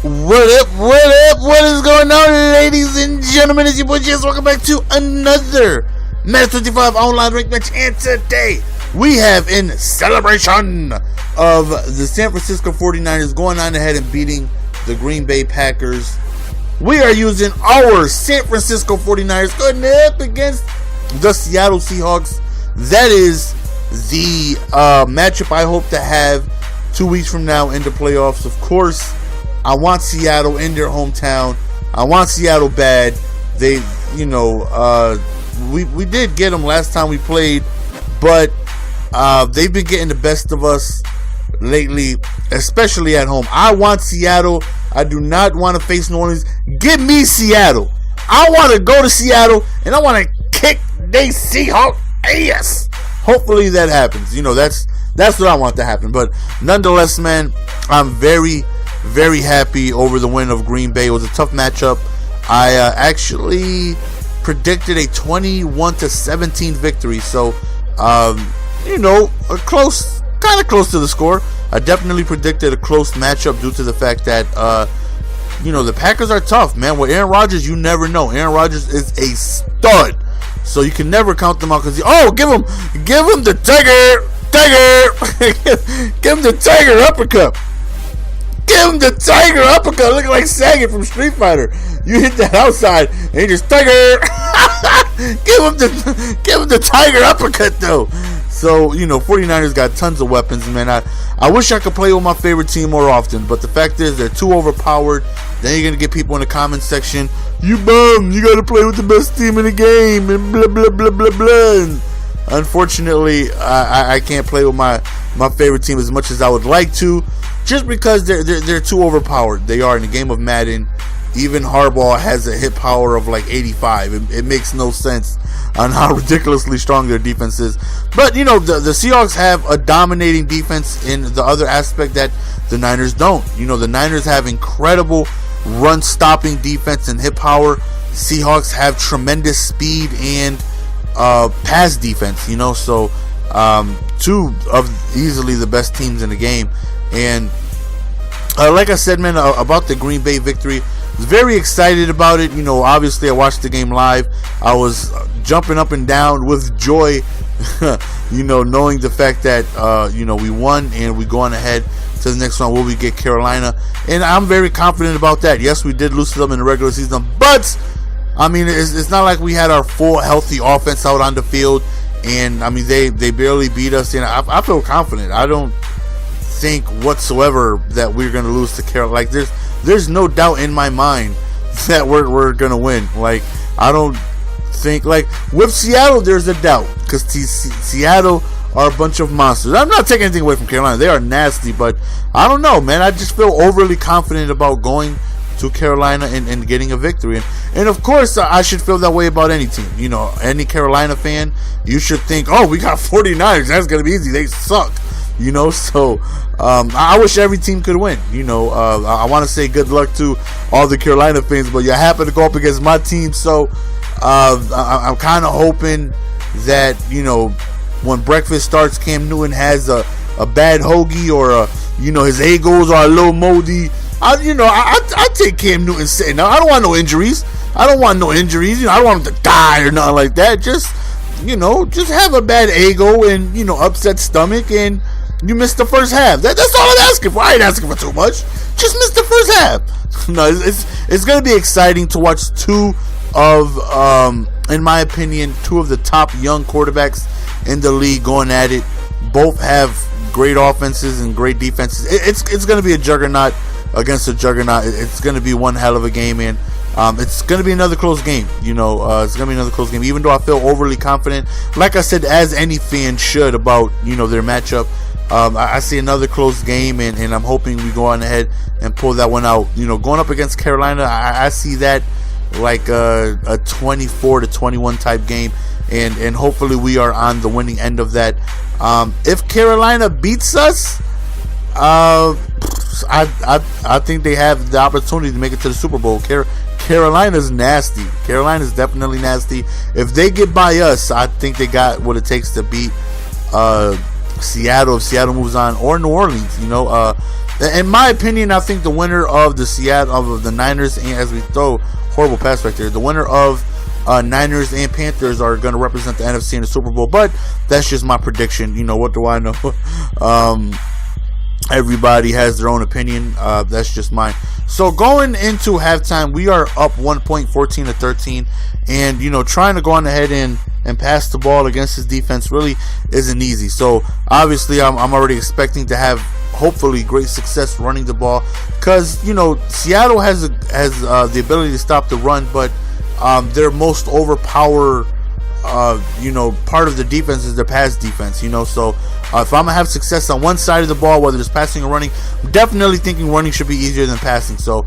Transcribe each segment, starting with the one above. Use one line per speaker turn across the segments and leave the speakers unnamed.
What is going on, ladies and gentlemen? It's your boy Jess. Welcome back to another Madden 25 online rank match. And today we have, in celebration of the San Francisco 49ers going on ahead and beating the Green Bay Packers, we are using our San Francisco 49ers going up against the Seattle Seahawks. That is the matchup I hope to have 2 weeks from now in the playoffs. Of course, I want Seattle in their hometown. I want Seattle bad. They, we did get them last time we played, but they've been getting the best of us lately, especially at home. I want Seattle. I do not want to face New Orleans. Give me Seattle. I want to go to Seattle, and I want to kick they Seahawks ass. Hopefully that happens. That's what I want to happen. But nonetheless, man, I'm very happy over the win of Green Bay. It was a tough matchup. I actually predicted a 21-17 victory. So, kind of close to the score. I definitely predicted a close matchup due to the fact that, the Packers are tough, man. With Aaron Rodgers, you never know. Aaron Rodgers is a stud. So you can never count them out because, give him the tiger. Give him the tiger uppercut. Give him the tiger uppercut, looking like Sagat from Street Fighter. You hit that outside, and you just tiger. give him the tiger uppercut though. So 49ers got tons of weapons, man. I wish I could play with my favorite team more often, but the fact is they're too overpowered. Then you're gonna get people in the comment section, you bum, you gotta play with the best team in the game, and blah blah blah blah blah. And unfortunately, I can't play with my favorite team as much as I would like to. Just because they're too overpowered. They are in the game of Madden. Even Harbaugh has a hit power of like 85. It makes no sense on how ridiculously strong their defense is. But the Seahawks have a dominating defense in the other aspect that the Niners don't. The Niners have incredible run-stopping defense and hit power. Seahawks have tremendous speed and pass defense. So two of easily the best teams in the game. And like I said, man, about the Green Bay victory, I was very excited about it. Obviously I watched the game live. I was jumping up and down with joy, knowing the fact that, we won and we go on ahead to the next round where we get Carolina. And I'm very confident about that. Yes, we did lose to them in the regular season, but, it's not like we had our full healthy offense out on the field. And, they barely beat us. And I feel confident. I don't think whatsoever that we're going to lose to Carolina. Like, there's no doubt in my mind that we're going to win. Like, I don't think, like, with Seattle, there's a doubt because Seattle are a bunch of monsters. I'm not taking anything away from Carolina. They are nasty, but I don't know, man. I just feel overly confident about going to Carolina and getting a victory. And of course, I should feel that way about any team. Any Carolina fan, you should think, oh, we got 49ers. That's going to be easy. They suck. So I wish every team could win. I want to say good luck to all the Carolina fans, but you happen to go up against my team. So I'm kind of hoping that, when breakfast starts, Cam Newton has a bad hoagie or his Eagles are a little moldy. I take Cam Newton sitting. Now I don't want no injuries. I don't want I don't want him to die or nothing like that. Just have a bad ego and upset stomach and you missed the first half. That's all I'm asking for. I ain't asking for too much. Just miss the first half. No, it's going to be exciting to watch two of, in my opinion, two of the top young quarterbacks in the league going at it. Both have great offenses and great defenses. It's going to be a juggernaut against a juggernaut. It's going to be one hell of a game, and it's going to be another close game. It's going to be another close game. Even though I feel overly confident, like I said, as any fan should about their matchup. I see another close game, and I'm hoping we go on ahead and pull that one out. Going up against Carolina, I see that like a 24-21 type game, and hopefully we are on the winning end of that. If Carolina beats us, I think they have the opportunity to make it to the Super Bowl. Carolina's nasty. Carolina's definitely nasty. If they get by us, I think they got what it takes to beat Seattle. If Seattle moves on, or New Orleans, in my opinion, I think the winner of the Niners, and as we throw horrible pass right there, the winner of Niners and Panthers are going to represent the NFC in the Super Bowl. But that's just my prediction. You know, what do I know? Everybody has their own opinion. That's just mine. So going into halftime, we are up 1 point, 14-13, and you know, trying to go on ahead and pass the ball against his defense really isn't easy. So obviously, I'm already expecting to have hopefully great success running the ball, because you know, Seattle has the ability to stop the run, but their most overpowered you know, part of the defense is their pass defense, you know. So if I'm gonna have success on one side of the ball, whether it's passing or running, I'm definitely thinking running should be easier than passing. So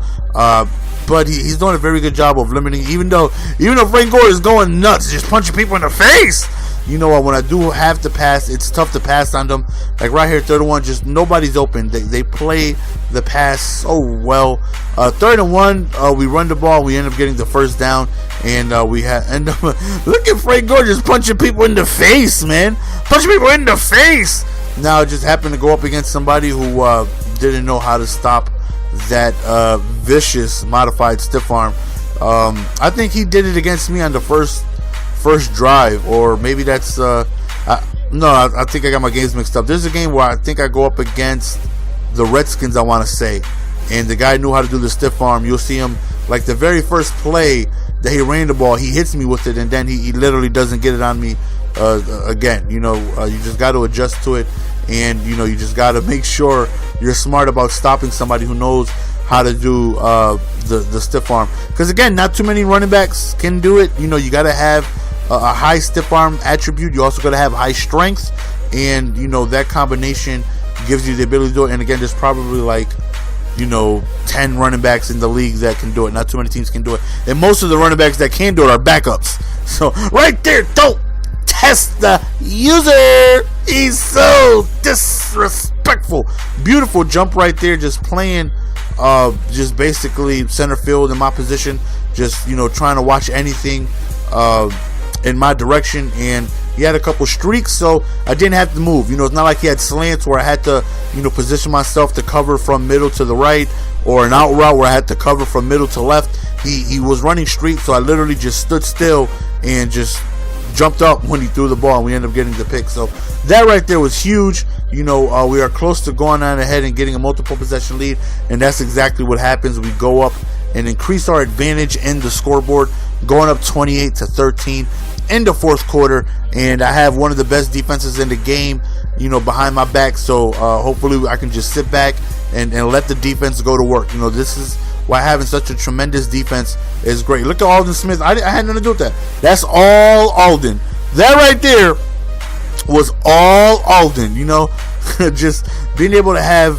but he's doing a very good job of limiting, even though Frank Gore is going nuts, just punching people in the face. You know, when I do have to pass, it's tough to pass on them. Like right here, 3rd and 1, just nobody's open. They play the pass so well. 3rd and 1, we run the ball, we end up getting the first down, and we end up look at Frank Gore just punching people in the face, man, punching people in the face. Now it just happened to go up against somebody who didn't know how to stop that vicious modified stiff arm. I think he did it against me on the first drive, or maybe that's no, I think I got my games mixed up. There's a game where I think I go up against the Redskins, I want to say, and the guy knew how to do the stiff arm. You'll see him, like the very first play that he ran the ball, he hits me with it, and then he literally doesn't get it on me again. You know, you just got to adjust to it, and you know, you just got to make sure you're smart about stopping somebody who knows how to do the stiff arm, because again, not too many running backs can do it. You know, you got to have a high stiff arm attribute. You also got to have high strength, and you know, that combination gives you the ability to do it. And again, there's probably like, you know, 10 running backs in the league that can do it. Not too many teams can do it, and most of the running backs that can do it are backups. So right there, don't test the user. He's so disrespectful. Beautiful jump right there, just playing just basically center field in my position, just, you know, trying to watch anything in my direction. And he had a couple streaks, so I didn't have to move. You know, it's not like he had slants where I had to, you know, position myself to cover from middle to the right, or an out route where I had to cover from middle to left. He was running straight, so I literally just stood still and just jumped up when he threw the ball, and we ended up getting the pick. So that right there was huge. You know, we are close to going on ahead and getting a multiple possession lead, and that's exactly what happens. We go up and increase our advantage in the scoreboard, going up 28-13 in the 4th quarter, and I have one of the best defenses in the game, you know, behind my back. So hopefully I can just sit back and let the defense go to work. You know, this is why having such a tremendous defense is great. Look at Aldon Smith. I had nothing to do with that. That's all Aldon. That right there was all Aldon. You know, just being able to have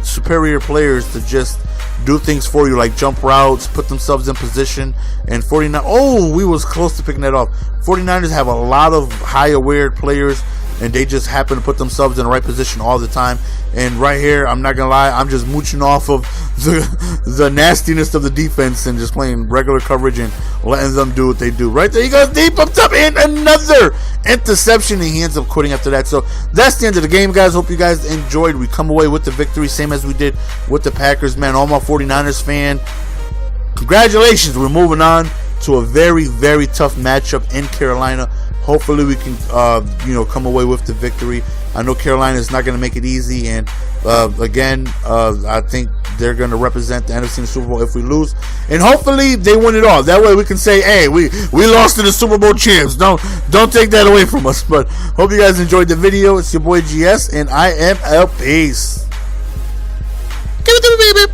superior players to just do things for you, like jump routes, put themselves in position. And 49, oh, we was close to picking that off. 49ers have a lot of high aware players, and they just happen to put themselves in the right position all the time. And right here, I'm not gonna lie, I'm just mooching off of the nastiness of the defense and just playing regular coverage and letting them do what they do. Right there, he goes deep up top, and another interception, and he ends up quitting after that. So that's the end of the game, guys. Hope you guys enjoyed. We come away with the victory, same as we did with the Packers. Man, all my 49ers fan, congratulations. We're moving on to a very, very tough matchup in Carolina. Hopefully we can, you know, come away with the victory. I know Carolina is not going to make it easy, and again, I think they're going to represent the NFC in the Super Bowl if we lose, and hopefully they win it all. That way we can say, hey, we lost to the Super Bowl champs. Don't take that away from us. But hope you guys enjoyed the video. It's your boy GS, and I am out. Peace. Give it to me, baby.